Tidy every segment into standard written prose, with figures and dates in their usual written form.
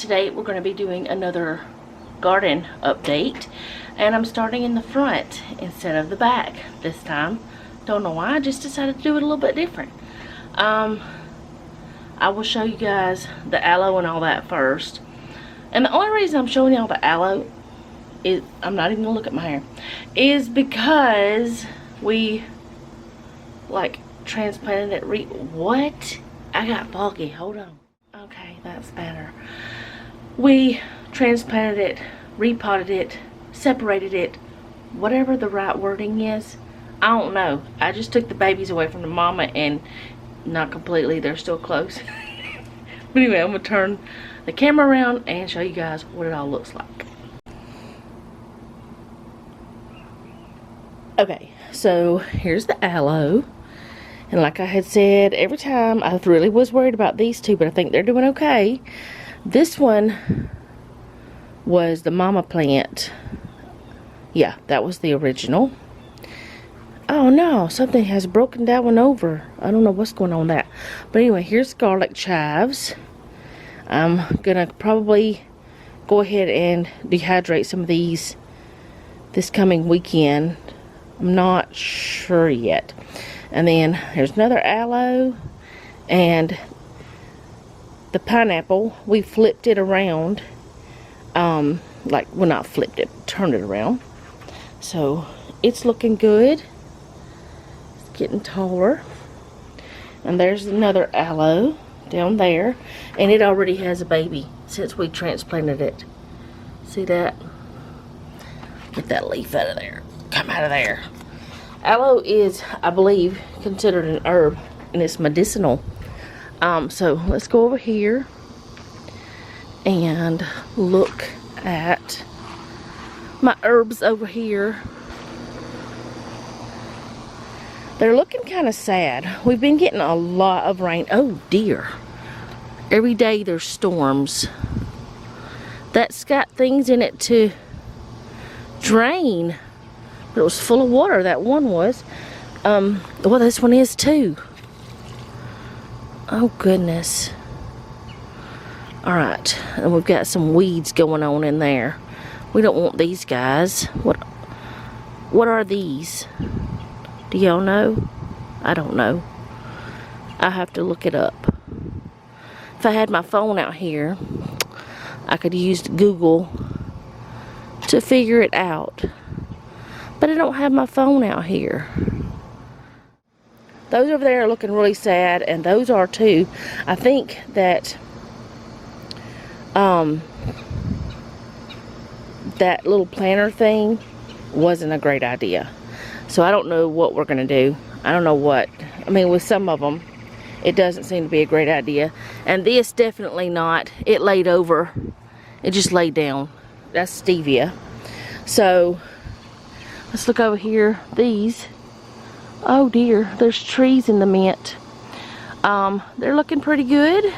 Today we're going to be doing another garden update, and I'm starting in the front instead of the back this time. Don't know why, I just decided to do it a little bit different. I will show you guys the aloe and all that first. And the only reason I'm showing y'all the aloe is, I'm not even gonna look at my hair, is because we like transplanted it. What? I got foggy, hold on. Okay, that's better. We transplanted it, repotted it, separated it, whatever the right wording is. I don't know. I just took the babies away from the mama, and not completely, they're still close. But anyway, I'm gonna turn the camera around and show you guys what it all looks like. Okay, so here's the aloe. And like I had said, every time I really was worried about these two, but I think they're doing okay. This one was the mama plant. Yeah, that was the original. Oh no, something has broken that one over. I don't know what's going on with that. But anyway, here's garlic chives. I'm gonna probably go ahead and dehydrate some of these this coming weekend. I'm not sure yet. And then here's another aloe, and the pineapple, we flipped it around. Like, well, not flipped it, turned it around. So it's looking good. It's getting taller. And there's another aloe down there, and it already has a baby since we transplanted it. See that? Get that leaf out of there. Come out of there. Aloe is, I believe, considered an herb, and it's medicinal. So let's go over here and look at my herbs over here. They're looking kind of sad. We've been getting a lot of rain. Oh dear. Every day there's storms. That's got things in it to drain. But it was full of water, that one was. Well, this one is too. Oh goodness. Alright, and we've got some weeds going on in there. We don't want these guys. What are these? Do y'all know? I don't know. I have to look it up. If I had my phone out here, I could use Google to figure it out. But I don't have my phone out here. Those over there are looking really sad, and those are too. I think that that little planter thing wasn't a great idea. So I don't know what we're gonna do. I don't know what. I mean, with some of them, it doesn't seem to be a great idea. And this definitely not. It laid over. It just laid down. That's stevia. So let's look over here. These. Oh dear, there's trees in the mint. They're looking pretty good.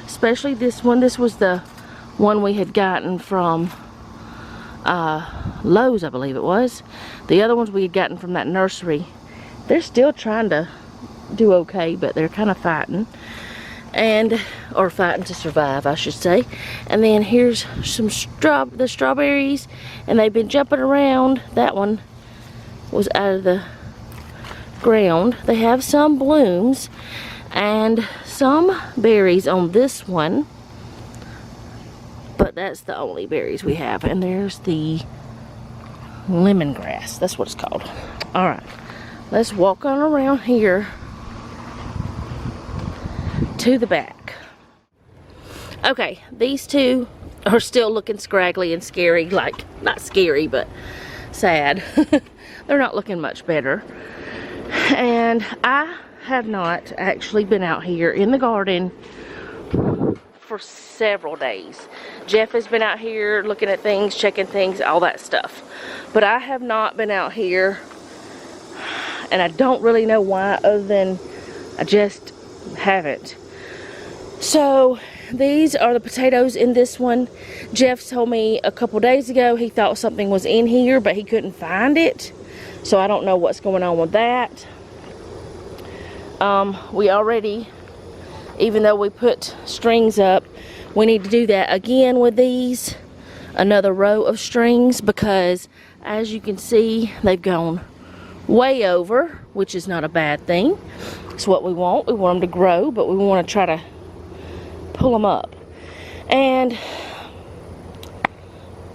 Especially this one. This was the one we had gotten from Lowe's, I believe it was. The other ones we had gotten from that nursery. They're still trying to do okay, but they're kind of fighting. Or fighting to survive, I should say. And then here's some the strawberries, and they've been jumping around. That one was out of the ground. They have some blooms and some berries on this one, but that's the only berries we have. And there's the lemongrass, that's what it's called. All right, let's walk on around here to the back. Okay, these two are still looking scraggly and scary. Like, not scary, but sad. They're not looking much better. And I have not actually been out here in the garden for several days. Jeff has been out here looking at things, checking things, all that stuff. But I have not been out here, and I don't really know why, other than I just haven't. So these are the potatoes in this one. Jeff told me a couple days ago he thought something was in here, but he couldn't find it. So I don't know what's going on with that. We already, even though we put strings up, We need to do that again with these, another row of strings, because as you can see, they've gone way over, which is not a bad thing. It's what we want. We want them to grow, but we want to try to pull them up. And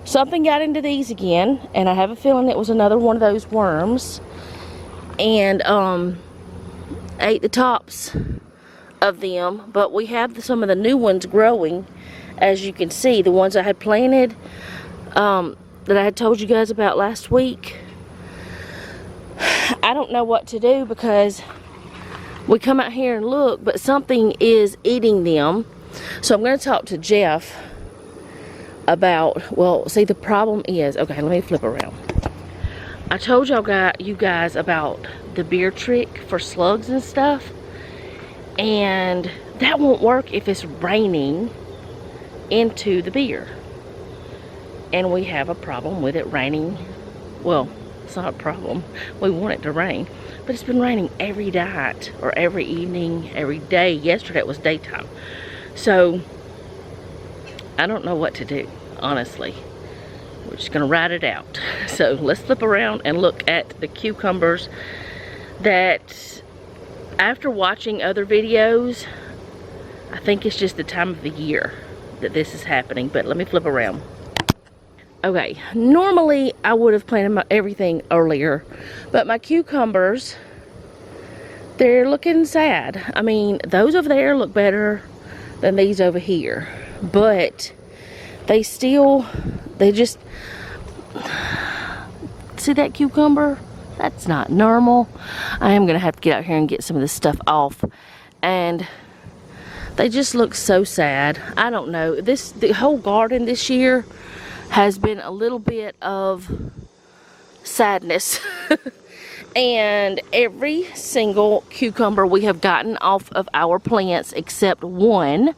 something got into these again, and I have a feeling it was another one of those worms, and ate the tops of them. But we have some of the new ones growing, as you can see, the ones I had planted, that I had told you guys about last week. I don't know what to do, because we come out here and look, but something is eating them. So I'm going to talk to Jeff about, well, see, the problem is, okay, let me flip around. I told you guys about the beer trick for slugs and stuff, and that won't work if it's raining into the beer. And we have a problem with it raining. Well, it's not a problem. We want it to rain, but it's been raining every night, or every evening, every day. Yesterday it was daytime. So I don't know what to do, honestly. We're just gonna ride it out. So let's flip around and look at the cucumbers that, after watching other videos, I think it's just the time of the year that this is happening. But let me flip around. Okay, normally I would have planted everything earlier, but my cucumbers, they're looking sad. I mean, those over there look better than these over here, but they just, see that cucumber? That's not normal. I am gonna have to get out here and get some of this stuff off, and they just look so sad. I don't know, the whole garden this year has been a little bit of sadness. And every single cucumber we have gotten off of our plants, except one,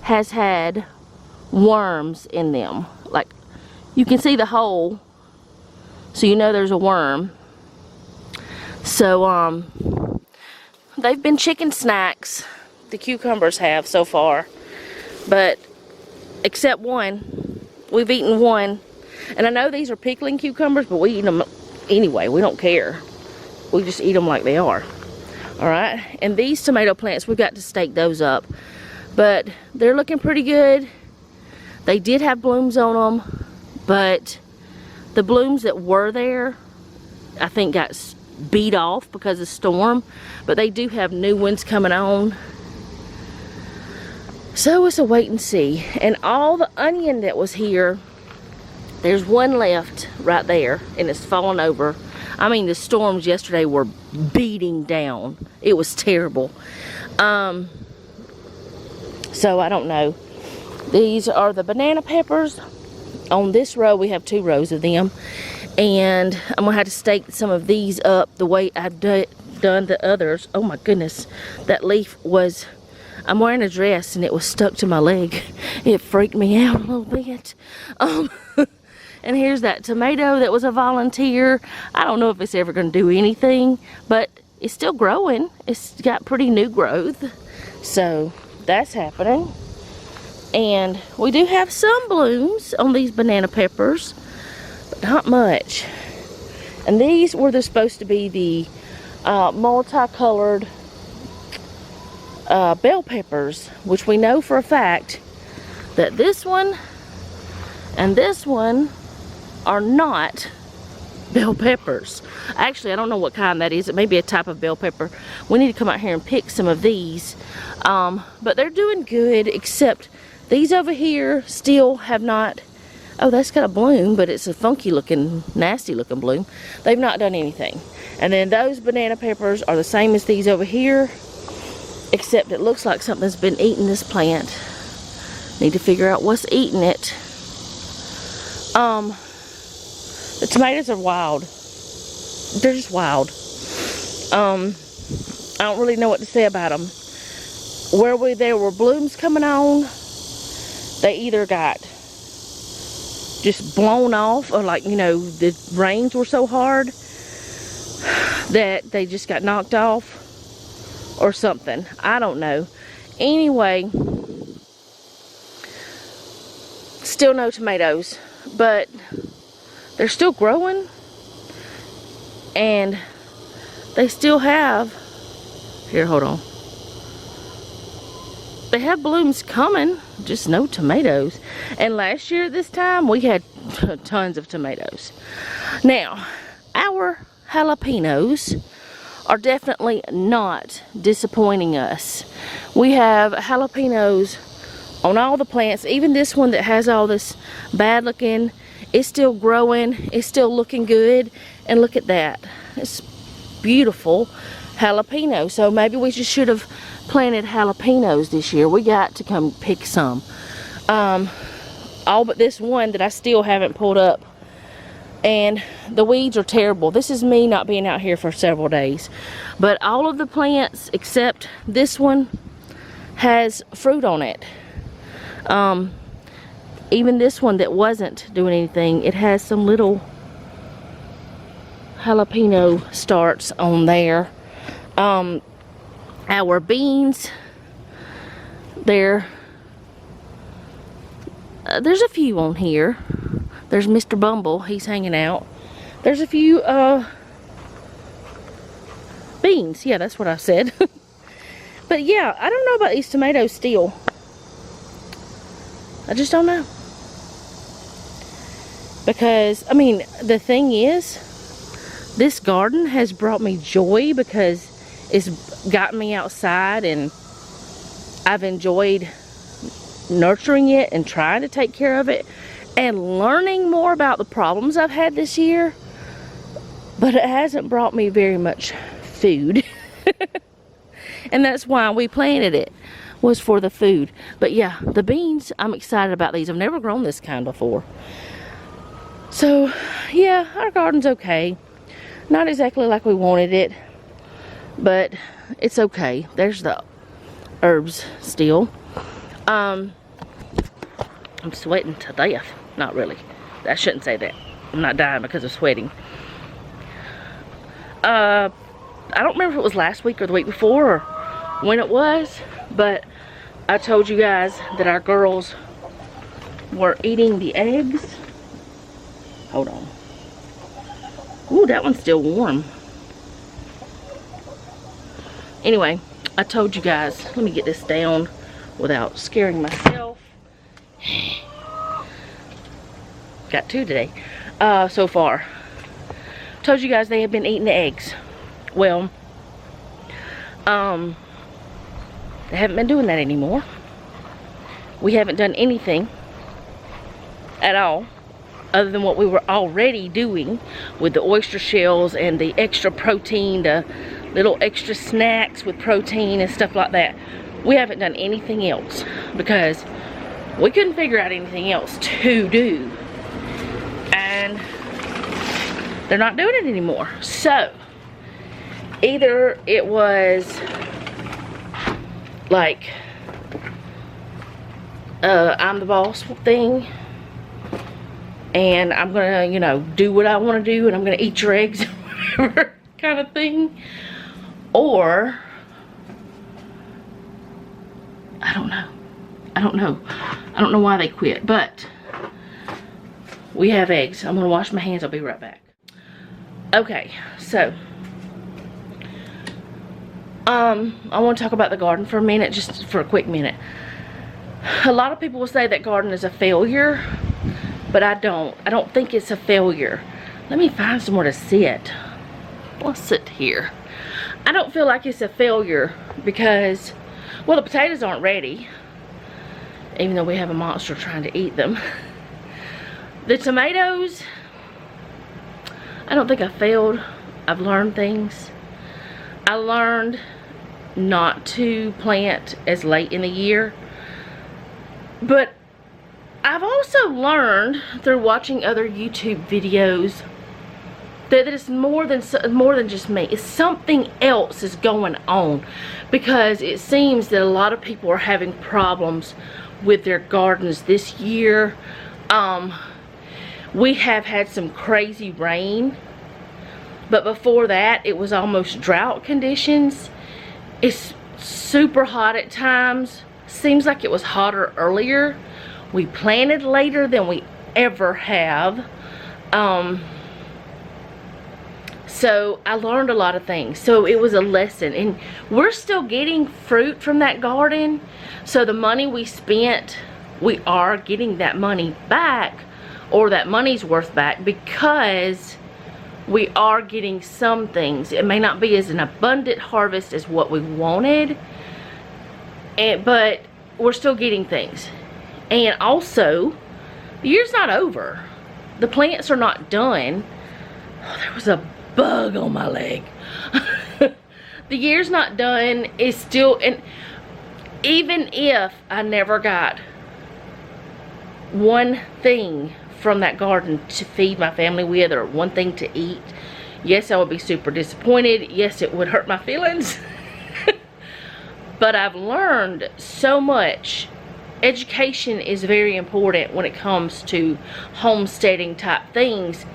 has had worms in them. Like, you can see the hole, so you know there's a worm. So they've been chicken snacks, the cucumbers have so far, but except one. We've eaten one, and I know these are pickling cucumbers, but we eat them anyway. We don't care. We just eat them like they are. All right, and these tomato plants, we've got to stake those up, but they're looking pretty good. They did have blooms on them, but the blooms that were there, I think, got beat off because of storm, but they do have new ones coming on. So it's a wait and see. And all the onion that was here, there's one left right there, and it's fallen over. I mean, the storms yesterday were beating down. It was terrible. So I don't know. These are the banana peppers. On this row, we have 2 rows of them. And I'm gonna have to stake some of these up the way I've done the others. Oh my goodness, that leaf was, I'm wearing a dress and it was stuck to my leg. It freaked me out a little bit. And here's that tomato that was a volunteer. I don't know if it's ever going to do anything, but it's still growing. It's got pretty new growth. So that's happening. And we do have some blooms on these banana peppers, but not much. And these were supposed to be the multicolored bell peppers, which we know for a fact that this one and this one are not bell peppers. Actually, I don't know what kind that is. It may be a type of bell pepper. We need to come out here and pick some of these. But they're doing good, except these over here still have not. Oh, that's got a bloom, but it's a funky looking, nasty looking bloom. They've not done anything. And then those banana peppers are the same as these over here, except it looks like something's been eating this plant. Need to figure out what's eating it. The tomatoes are wild. They're just wild. I don't really know what to say about them. Where there were blooms coming on, they either got just blown off, or like, you know, the rains were so hard that they just got knocked off or something. I don't know. Anyway, Still no tomatoes, but they're still growing, and they still have, here, hold on. They have blooms coming, just no tomatoes. And last year at this time, we had tons of tomatoes. Now, our jalapenos are definitely not disappointing us. We have jalapenos on all the plants. Even this one that has all this bad looking, it's still growing, it's still looking good. And look at that, it's beautiful jalapeno. So maybe we just should have planted jalapenos this year. We got to come pick some. All but this one that I still haven't pulled up. And the weeds are terrible. This is me not being out here for several days. But all of the plants except this one has fruit on it. Even this one that wasn't doing anything, it has some little jalapeno starts on there. Our beans, there's a few on here. There's Mr. Bumble, he's hanging out. There's a few beans, yeah, that's what I said. But yeah, I don't know about these tomatoes still. I just don't know. Because, I mean, the thing is, this garden has brought me joy because it's gotten me outside, and I've enjoyed nurturing it and trying to take care of it and learning more about the problems I've had this year. But it hasn't brought me very much food. And that's why we planted it, was for the food. But yeah, the beans, I'm excited about these. I've never grown this kind before. So yeah, our garden's okay. Not exactly like we wanted it, but it's okay. There's the herbs still. I'm sweating to death. Not really. I shouldn't say that. I'm not dying because of sweating. I don't remember if it was last week or the week before or when it was, but I told you guys that our girls were eating the eggs. Hold on. Ooh, that one's still warm. Anyway, I told you guys, let me get this down without scaring myself. Got two today, so far. Told you guys they have been eating the eggs. Well, they haven't been doing that anymore. We haven't done anything at all other than what we were already doing with the oyster shells and the extra protein, the little extra snacks with protein and stuff like that. We haven't done anything else because we couldn't figure out anything else to do, and they're not doing it anymore. So either it was like I'm the boss thing, and I'm gonna, you know, do what I want to do, and I'm gonna eat your eggs, whatever kind of thing, or I don't know. I don't know why they quit, but we have eggs. I'm gonna wash my hands. I'll be right back. Okay, so I want to talk about the garden for a minute, just for a quick minute. A lot of people will say that garden is a failure, but I don't think it's a failure. Let me find somewhere to sit. Let's sit here. I don't feel like it's a failure because, well, the potatoes aren't ready, even though we have a monster trying to eat them. The tomatoes, I don't think I failed. I've learned things. I learned not to plant as late in the year, but I've also learned through watching other YouTube videos that it's more than just me. It's something else is going on, because it seems that a lot of people are having problems with their gardens this year. We have had some crazy rain, but before that it was almost drought conditions. It's super hot at times. Seems like it was hotter earlier. We planted later than we ever have. So I learned a lot of things. So it was a lesson, and we're still getting fruit from that garden. So the money we spent, we are getting that money back, or that money's worth back, because we are getting some things. It may not be as an abundant harvest as what we wanted, but we're still getting things. And also, the year's not over. The plants are not done. Oh, there was a bug on my leg. The year's not done. It's still, and even if I never got one thing from that garden to feed my family with, or one thing to eat, yes, I would be super disappointed. Yes, it would hurt my feelings. But I've learned so much. Education is very important when it comes to homesteading type things.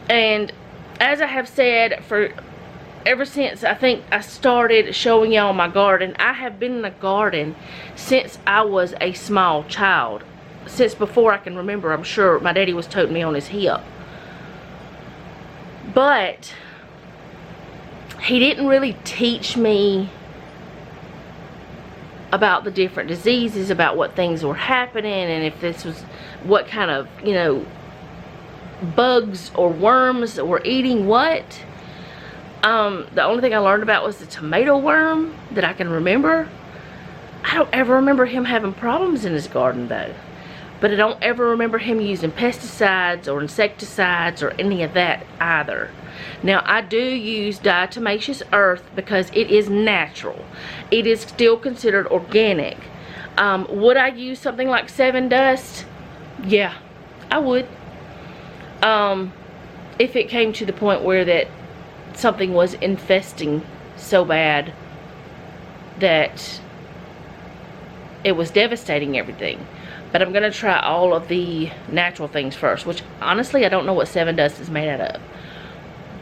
And as I have said, ever since I think I started showing y'all my garden, I have been in a garden since I was a small child. Since before I can remember. I'm sure my daddy was toting me on his hip. But he didn't really teach me about the different diseases, about what things were happening, and if this was, what kind of, you know, bugs or worms were eating what. The only thing I learned about was the tomato worm that I can remember. I don't ever remember him having problems in his garden though. But I don't ever remember him using pesticides or insecticides or any of that either. Now, I do use diatomaceous earth because it is natural. It is still considered organic. Would I use something like 7 Dust? Yeah, I would. If it came to the point where that something was infesting so bad that it was devastating everything. But I'm going to try all of the natural things first, which honestly I don't know what 7 Dust is made out of.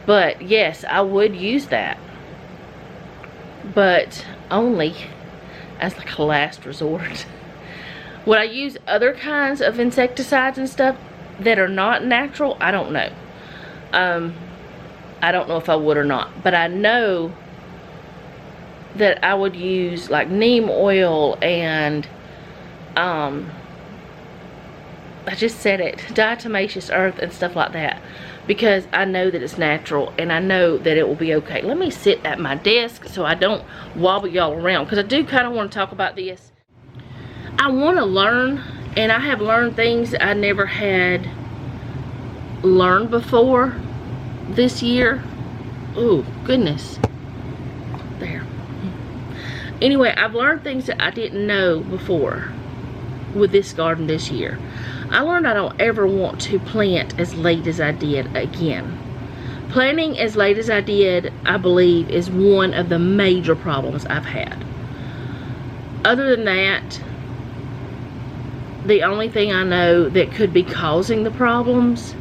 But yes, I would use that. But only as like a last resort. Would I use other kinds of insecticides and stuff that are not natural? I don't know. I don't know if I would or not. But I know that I would use like neem oil and I just said it, diatomaceous earth and stuff like that, because I know that it's natural and I know that it will be okay. Let me sit at my desk so I don't wobble y'all around, because I do kind of want to talk about this. I want to learn, and I have learned things I never had learned before this year. Oh goodness. There. Anyway, I've learned things that I didn't know before with this garden this year. I learned I don't ever want to plant as late as I did again. Planting as late as I did, I believe, is one of the major problems I've had. Other than that, the only thing I know that could be causing the problems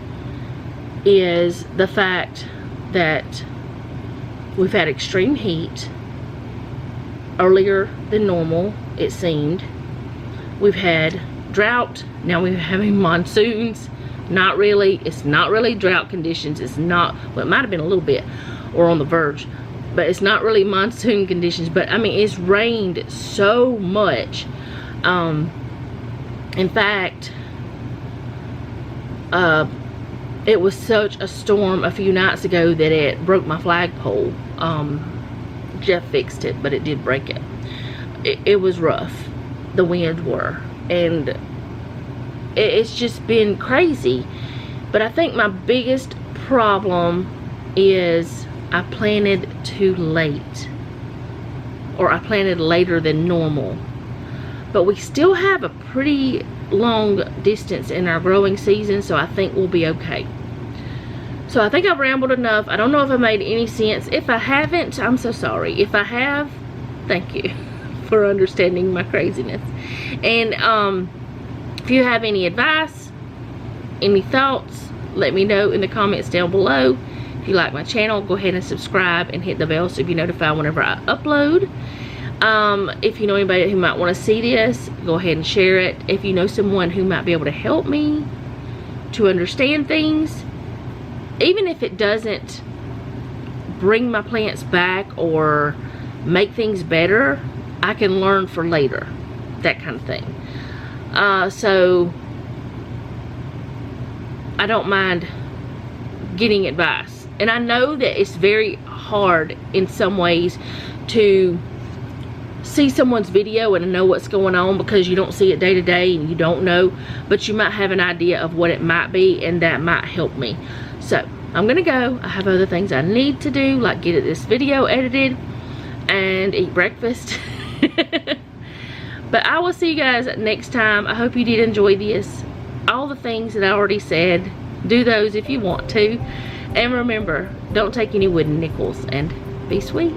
is the fact that we've had extreme heat earlier than normal, it seemed. We've had drought. Now we're having monsoons. Not really. It's not really drought conditions. It's not, well, it might have been a little bit, or on the verge, but it's not really monsoon conditions. But I mean, it's rained so much. In fact, it was such a storm a few nights ago that it broke my flagpole. Jeff fixed it, but it did break it. It was rough. The winds were, and it's just been crazy. But I think my biggest problem is I planted too late, or I planted later than normal. But we still have a pretty long distance in our growing season, so I think we'll be okay. So I think I've rambled enough. I don't know if I made any sense. If I haven't, I'm so sorry. If I have, thank you for understanding my craziness. And if you have any advice, any thoughts, let me know in the comments down below. If you like my channel, go ahead and subscribe and hit the bell so you be notified whenever I upload. If you know anybody who might want to see this, go ahead and share it. If you know someone who might be able to help me to understand things, even if it doesn't bring my plants back or make things better, I can learn for later, that kind of thing. So I don't mind getting advice. And I know that it's very hard in some ways to see someone's video and know what's going on, because you don't see it day to day and you don't know, but you might have an idea of what it might be, and that might help me. So I'm gonna go. I have other things I need to do, like get this video edited and eat breakfast. But I will see you guys next time. I hope you did enjoy this. All the things that I already said, do those if you want to. And remember, don't take any wooden nickels, and be sweet.